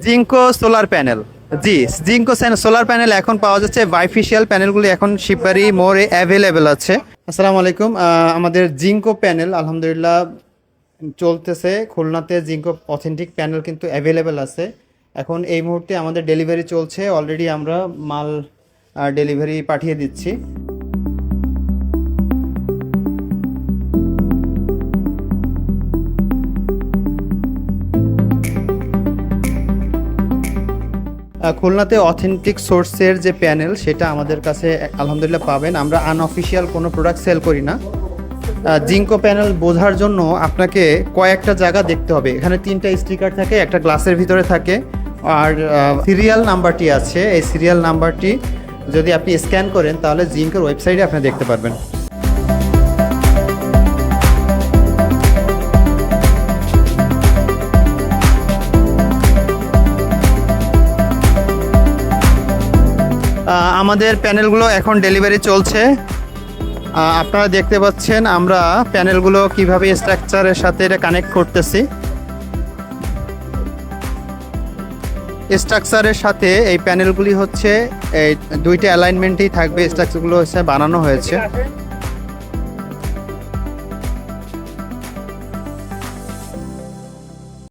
Ginkgo solar panel. জি, Jinko solar panel এখন পাওয়া যাচ্ছে। বাইফেশিয়াল প্যানেলগুলি এখন শিববাড়ি মোড়ে অ্যাভেলেবেল আছে। আসসালামু আলাইকুম। আমাদের জিঙ্কো প্যানেল আলহামদুলিল্লাহ চলতেছে। খুলনাতে জিঙ্কো অথেন্টিক প্যানেল কিন্তু অ্যাভেলেবেল আছে। এখন এই মুহূর্তে আমাদের ডেলিভারি চলছে। অলরেডি আমরা মাল ডেলিভারি পাঠিয়ে দিচ্ছি। খুলনাতে অথেন্টিক সোর্সের যে প্যানেল সেটা আমাদের কাছে আলহামদুলিল্লাহ পাবেন। আমরা আনঅফিসিয়াল কোনো প্রোডাক্ট সেল করি না। জিঙ্কো প্যানেল বোঝার জন্য আপনাকে কয়েকটা জায়গা দেখতে হবে। এখানে 3টা স্টিকার থাকে, একটা গ্লাসের ভিতরে থাকে, আর সিরিয়াল নাম্বারটি আছে। এই সিরিয়াল নাম্বারটি যদি আপনি স্ক্যান করেন তাহলে জিঙ্কোর ওয়েবসাইটে আপনি দেখতে পারবেন। আমাদের প্যানেলগুলো এখন ডেলিভারি চলছে। আপনারা দেখতে পাচ্ছেন আমরা প্যানেলগুলো কিভাবে স্ট্রাকচারের সাথে এটা কানেক্ট করতেছি। স্ট্রাকচারের সাথে এই প্যানেলগুলি হচ্ছে এই 2টা অ্যালাইনমেন্টেই থাকবে। স্ট্রাকচারগুলো হচ্ছে বানানো হয়েছে।